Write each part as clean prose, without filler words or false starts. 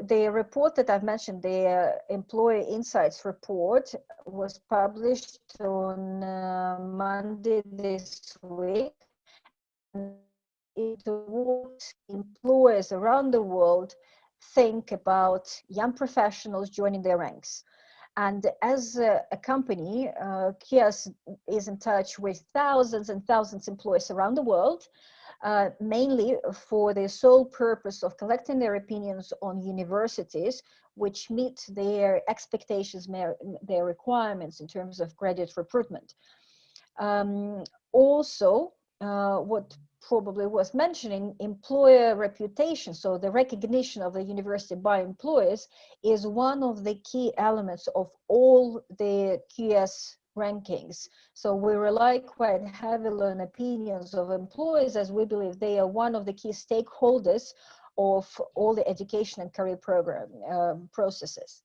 the report that I've mentioned, the Employee Insights report, was published on Monday this week. And it what employers around the world think about young professionals joining their ranks. And as a company, Kias is in touch with thousands and thousands of employees around the world, mainly for the sole purpose of collecting their opinions on universities which meet their expectations, their requirements in terms of graduate recruitment. Also, what probably was mentioning, employer reputation, so the recognition of the university by employers, is one of the key elements of all the QS rankings. So we rely quite heavily on opinions of employers, as we believe they are one of the key stakeholders of all the education and career program processes.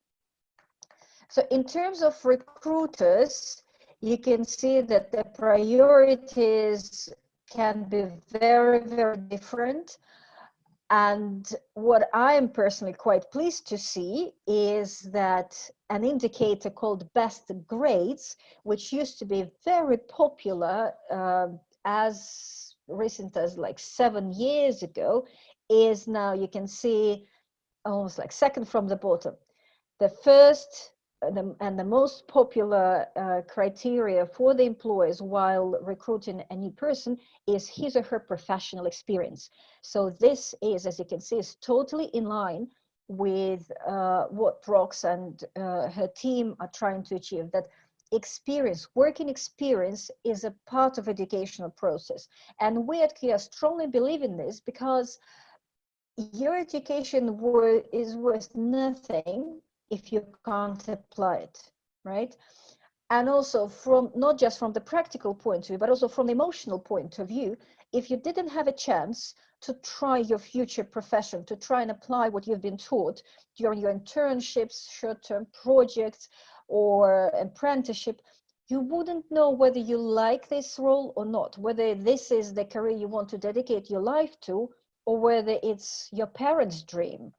So in terms of recruiters, you can see that the priorities can be very, very different. And what I am personally quite pleased to see is that an indicator called best grades, which used to be very popular as recent as like 7 years ago, is now, you can see, almost like second from the bottom. The first and the most popular criteria for the employers while recruiting a new person is his or her professional experience. So this is, as you can see, is totally in line with what Rox and her team are trying to achieve, that experience, working experience, is a part of educational process. And we at Kia strongly believe in this, because your education is worth nothing if you can't apply it, right? And also from, not just from the practical point of view, but also from the emotional point of view, if you didn't have a chance to try your future profession, to try and apply what you've been taught during your internships, short-term projects, or apprenticeship, you wouldn't know whether you like this role or not, whether this is the career you want to dedicate your life to, or whether it's your parents' dream.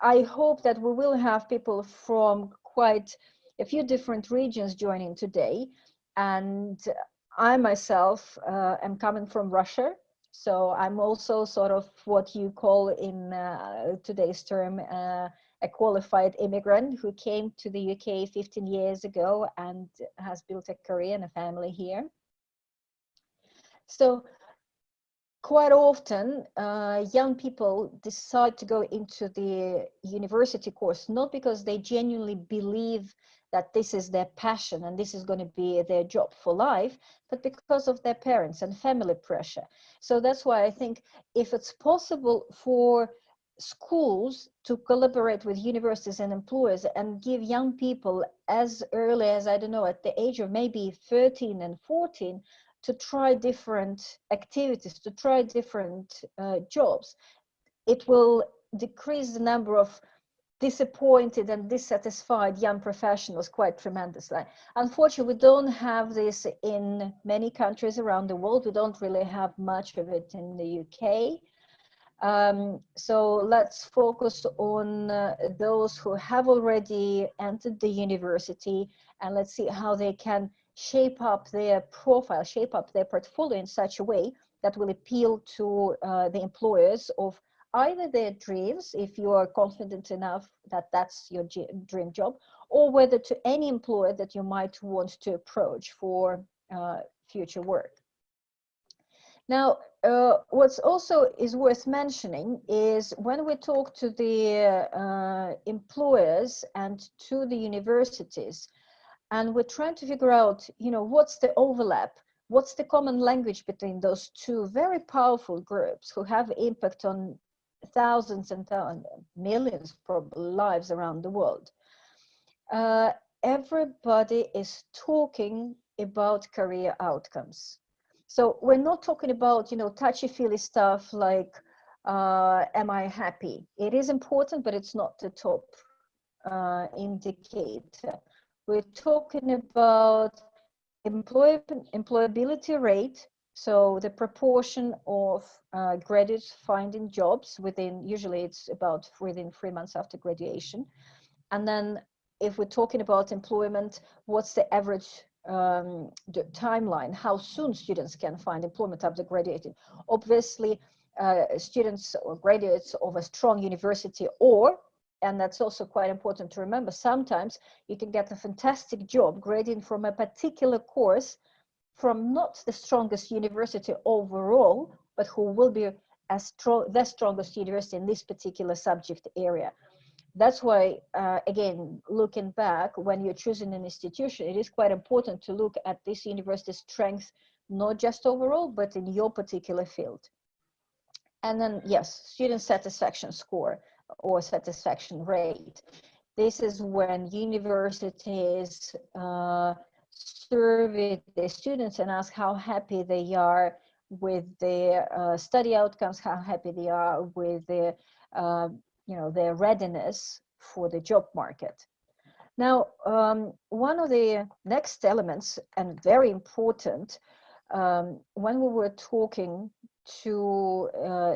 I hope that we will have people from quite a few different regions joining today. And I myself am coming from Russia. So I'm also sort of what you call in today's term, a qualified immigrant who came to the UK 15 years ago and has built a career and a family here. So quite often, young people decide to go into the university course, not because they genuinely believe that this is their passion and this is going to be their job for life, but because of their parents and family pressure. So that's why I think if it's possible for schools to collaborate with universities and employers and give young people as early as, I don't know, at the age of maybe 13 and 14, to try different activities, to try different jobs, it will decrease the number of disappointed and dissatisfied young professionals quite tremendously. Unfortunately, we don't have this in many countries around the world. We don't really have much of it in the UK. So let's focus on those who have already entered the university, and let's see how they can shape up their profile, shape up their portfolio in such a way that will appeal to the employers of either their dreams, if you are confident enough that that's your dream job, or whether to any employer that you might want to approach for future work. Now, what's also is worth mentioning is when we talk to the employers and to the universities, and we're trying to figure out, what's the overlap, what's the common language between those two very powerful groups who have impact on thousands and millions probably lives around the world. Everybody is talking about career outcomes. So we're not talking about, touchy-feely stuff like, am I happy? It is important, but it's not the top indicator. We're talking about employability rate, So the proportion of graduates finding jobs within, usually it's about within 3 months after graduation. And then if we're talking about employment, what's the average the timeline, how soon students can find employment after graduating? Obviously, students or graduates of a strong university, or, and that's also quite important to remember, sometimes you can get a fantastic job grading from a particular course from not the strongest university overall, but who will be the strongest university in this particular subject area. That's why, again, looking back, when you're choosing an institution, it is quite important to look at this university's strength, not just overall, but in your particular field. And then, yes, student satisfaction score or satisfaction rate. This is when universities survey the students and ask how happy they are with their study outcomes, how happy they are with their, their readiness for the job market. Now, one of the next elements, and very important, when we were talking to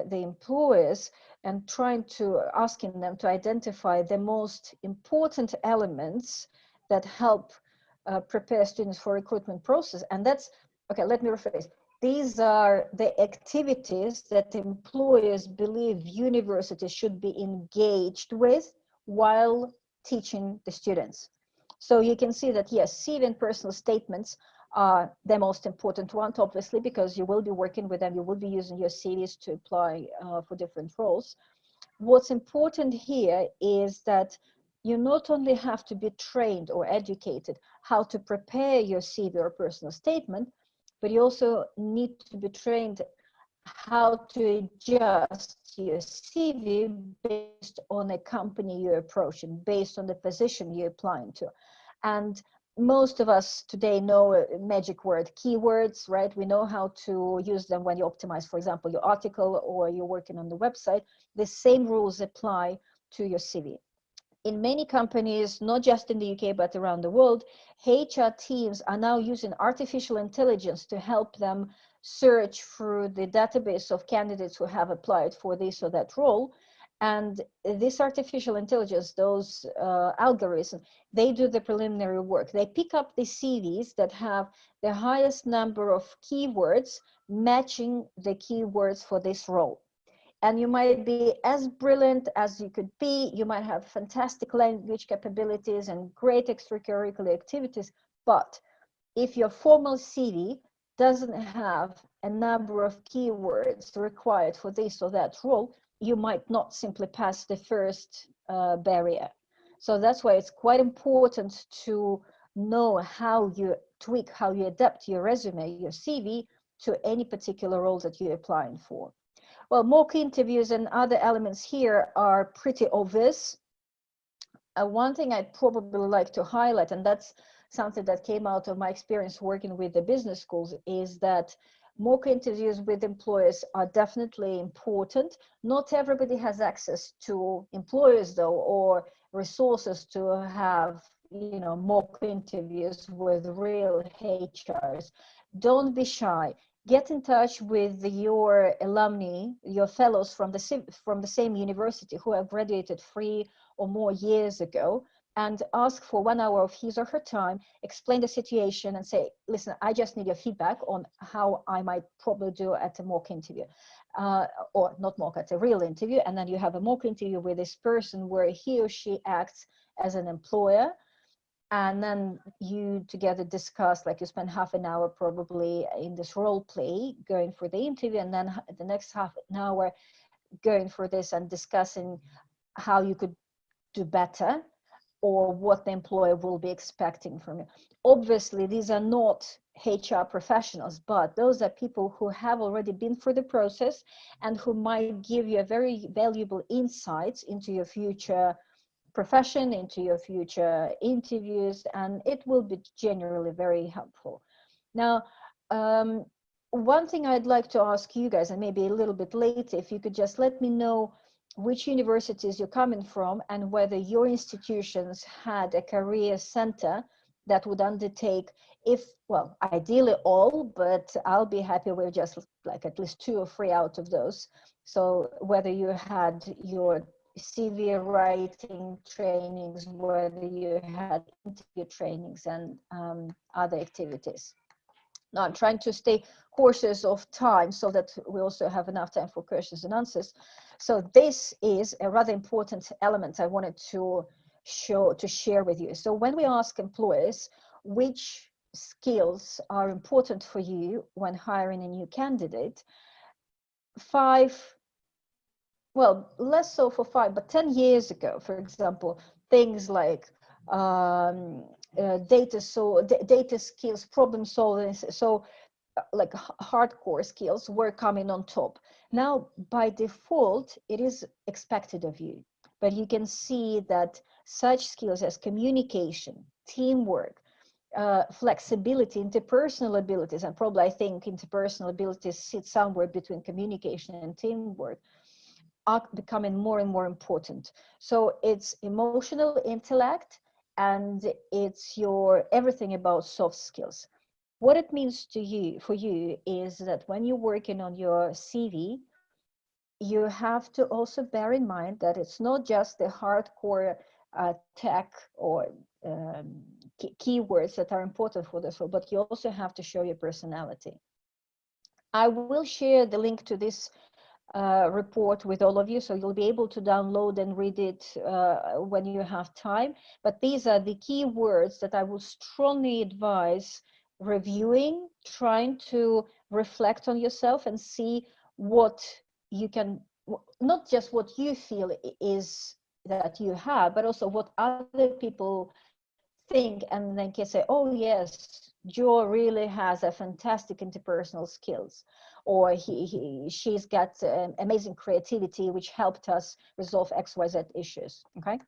the employers and trying to asking them to identify the most important elements that help prepare students for recruitment process. And that's, okay, let me rephrase. These are the activities that employers believe universities should be engaged with while teaching the students. So you can see that, yes, CV and personal statements are the most important one, obviously, because you will be working with them, you will be using your CVs to apply for different roles. What's important here is that you not only have to be trained or educated how to prepare your CV or personal statement, but you also need to be trained how to adjust your CV based on a company you're approaching, based on the position you're applying to. And most of us today know a magic word, keywords, right? We know how to use them when you optimize, for example, your article or you're working on the website. The same rules apply to your CV. In many companies, not just in the UK, but around the world, HR teams are now using artificial intelligence to help them search through the database of candidates who have applied for this or that role. And this artificial intelligence, those algorithms, they do the preliminary work. They pick up the CVs that have the highest number of keywords matching the keywords for this role. And you might be as brilliant as you could be, you might have fantastic language capabilities and great extracurricular activities, but if your formal CV doesn't have a number of keywords required for this or that role, you might not simply pass the first barrier. So that's why it's quite important to know how you tweak, how you adapt your resume, your CV to any particular role that you're applying for. Well, mock interviews and other elements here are pretty obvious. One thing I'd probably like to highlight, and that's something that came out of my experience working with the business schools, is that mock interviews with employers are definitely important. Not everybody has access to employers, though, or resources to have, mock interviews with real HRs. Don't be shy. Get in touch with your alumni, your fellows from the same university who have graduated 3 or more years ago, and ask for 1 hour of his or her time, explain the situation and say, listen, I just need your feedback on how I might probably do at a mock interview, or not mock, at a real interview. And then you have a mock interview with this person where he or she acts as an employer. And then you together discuss, like you spend half an hour probably in this role play going for the interview, and then the next half an hour going for this and discussing how you could do better or what the employer will be expecting from you. Obviously, these are not HR professionals, but those are people who have already been through the process and who might give you a very valuable insights into your future profession, into your future interviews, and it will be generally very helpful. Now, one thing I'd like to ask you guys, and maybe a little bit later, if you could just let me know which universities you're coming from and whether your institutions had a career center that would undertake, if, well, ideally all, but I'll be happy with just like at least 2 or 3 out of those. So whether you had your CV writing trainings, whether you had interview trainings and other activities. Now I'm trying to stay cautious of time so that we also have enough time for questions and answers. So this is a rather important element I wanted to share with you. So when we ask employers which skills are important for you when hiring a new candidate, 5, well, less so for 5, but 10 years ago, for example, things like data skills, problem solving, so like hardcore skills were coming on top. Now, by default, it is expected of you, but you can see that such skills as communication, teamwork, flexibility, interpersonal abilities, and probably I think interpersonal abilities sit somewhere between communication and teamwork, are becoming more and more important. So it's emotional intellect, and it's your everything about soft skills. What it means to you, for you, is that when you're working on your CV, you have to also bear in mind that it's not just the hardcore tech or keywords that are important for this role, but you also have to show your personality. I will share the link to this report with all of you, so you'll be able to download and read it when you have time. But these are the key words that I would strongly advise reviewing, trying to reflect on yourself and see what you can, not just what you feel is that you have, but also what other people think, and then can say, oh yes, Joe really has a fantastic interpersonal skills, or she's got amazing creativity which helped us resolve XYZ issues. Okay,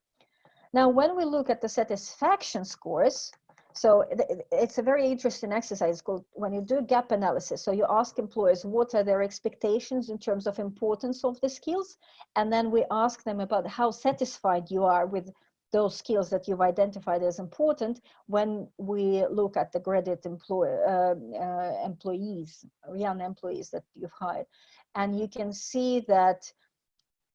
now when we look at the satisfaction scores, so it's a very interesting exercise called when you do gap analysis. So you ask employers what are their expectations in terms of importance of the skills, and then we ask them about how satisfied you are with those skills that you've identified as important when we look at the graduate employees, young employees that you've hired. And you can see that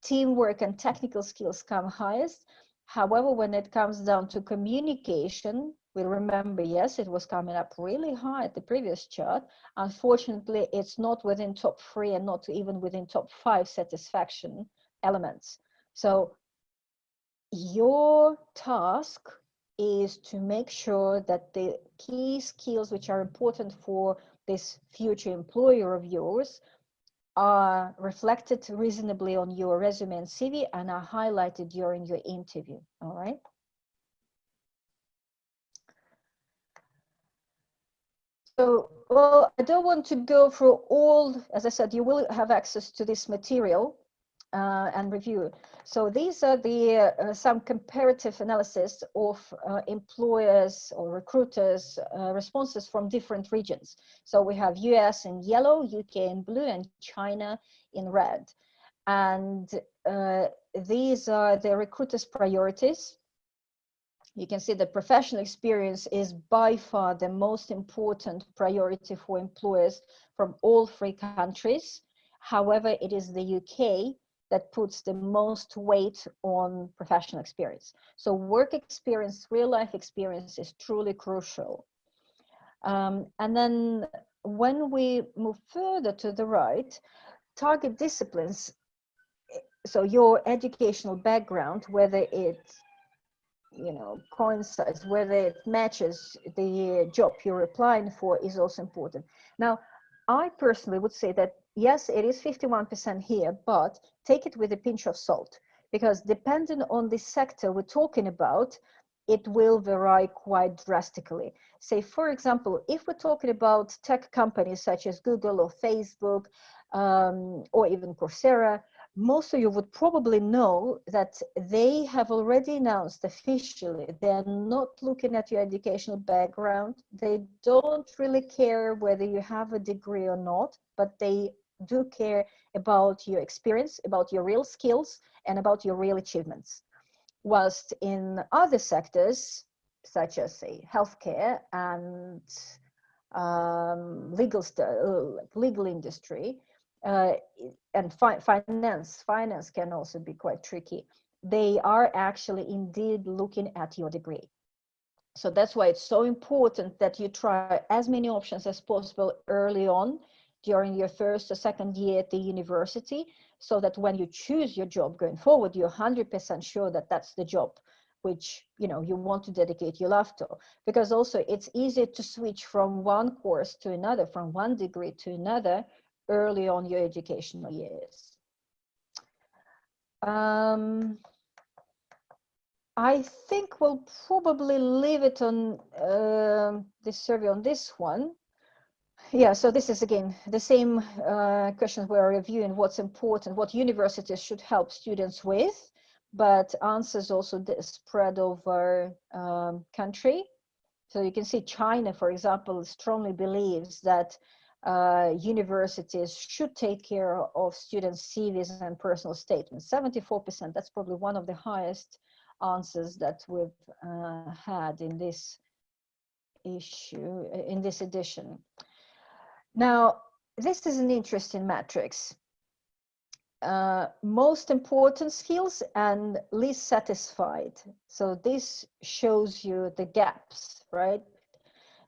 teamwork and technical skills come highest. However, when it comes down to communication, we remember, yes, it was coming up really high at the previous chart. Unfortunately, it's not within top 3 and not even within top 5 satisfaction elements. So your task is to make sure that the key skills which are important for this future employer of yours are reflected reasonably on your resume and CV and are highlighted during your interview. All right. So, well, I don't want to go through all, as I said, you will have access to this material and review. So these are the some comparative analysis of employers or recruiters responses from different regions. So we have US in yellow, UK in blue, and China in red. And these are the recruiters' priorities. You can see that professional experience is by far the most important priority for employers from all 3 countries. However, it is the UK that puts the most weight on professional experience. So work experience, real life experience is truly crucial. And then when we move further to the right, target disciplines, so your educational background, whether it's coincides, whether it matches the job you're applying for, is also important. Now, I personally would say that, yes, it is 51% here, but take it with a pinch of salt, because depending on the sector we're talking about, it will vary quite drastically. Say, for example, if we're talking about tech companies such as Google or Facebook, or even Coursera, most of you would probably know that they have already announced officially they're not looking at your educational background. They don't really care whether you have a degree or not, but they do care about your experience, about your real skills, and about your real achievements. Whilst in other sectors, such as, say, healthcare and legal industry, and finance can also be quite tricky. They are actually indeed looking at your degree. So that's why it's so important that you try as many options as possible early on during your first or second year at the university, so that when you choose your job going forward, you're 100% sure that that's the job which you want to dedicate your life to. Because also it's easy to switch from one course to another, from one degree to another early on your educational years. I think we'll probably leave it on this survey on this one. Yeah, so this is again the same questions we're reviewing: what's important, what universities should help students with, but answers also spread over country. So you can see China, for example, strongly believes that universities should take care of students' CVs and personal statements. 74%, that's probably one of the highest answers that we've had in this issue, in this edition. Now, this is an interesting matrix. Most important skills and least satisfied. So this shows you the gaps, right?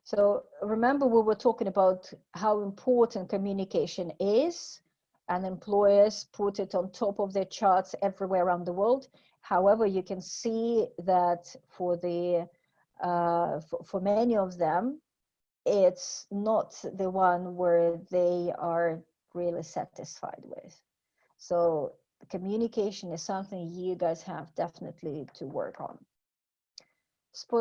So remember, we were talking about how important communication is, and employers put it on top of their charts everywhere around the world. However, you can see that for many of them, it's not the one where they are really satisfied with. So communication is something you guys have definitely to work on.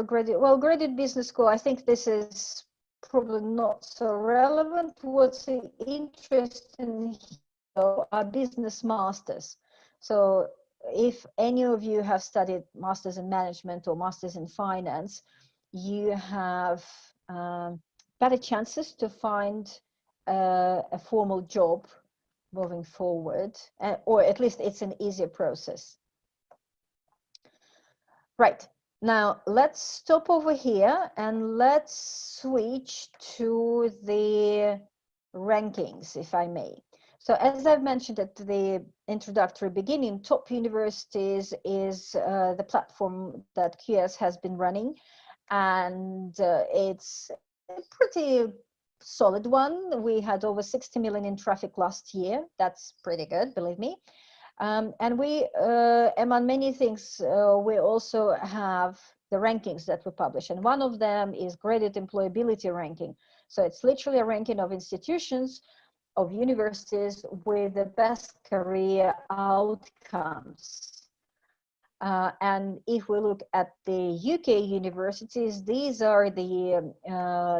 Graduate business school, I think this is probably not so relevant. What's interesting here are business masters. So if any of you have studied masters in management or masters in finance, you have better chances to find a formal job moving forward, or at least it's an easier process. Right, now let's stop over here and let's switch to the rankings, if I may. So as I've mentioned at the introductory beginning, Top Universities is the platform that QS has been running, and it's a pretty solid one. We had over 60 million in traffic last year. That's pretty good, believe me. And we, among many things, we also have the rankings that we publish. And one of them is Graduate Employability Ranking. So it's literally a ranking of institutions, of universities with the best career outcomes. And if we look at the UK universities, these are the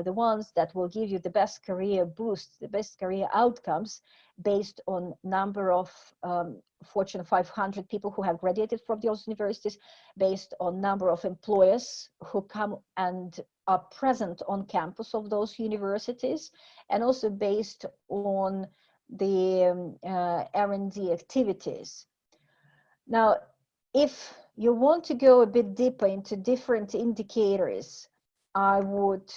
ones that will give you the best career boost, the best career outcomes based on number of Fortune 500 people who have graduated from those universities, based on number of employers who come and are present on campus of those universities, and also based on the R&D activities. Now, if you want to go a bit deeper into different indicators, I would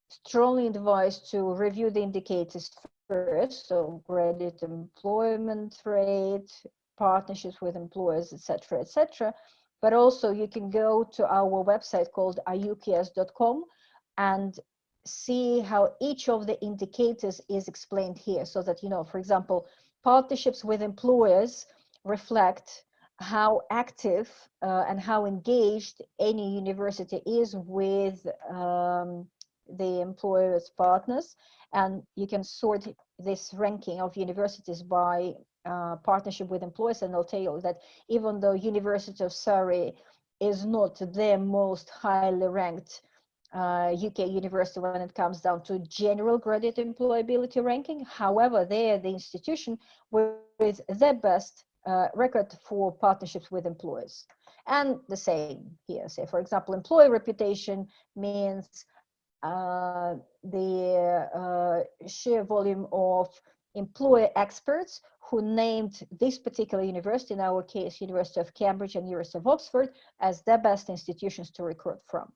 strongly advise to review the indicators first, so graduate employment rate, partnerships with employers, etc., etc. But also you can go to our website called iuqs.com and see how each of the indicators is explained here, so that, for example, partnerships with employers reflect how active and how engaged any university is with the employer's partners. And you can sort this ranking of universities by partnership with employers, and I'll tell you that even though University of Surrey is not the most highly ranked UK university when it comes down to general graduate employability ranking, however, they are the institution with the best record for partnerships with employers. And the same here, say, for example, employer reputation means the sheer volume of employer experts who named this particular university, in our case, University of Cambridge and University of Oxford, as the best institutions to recruit from.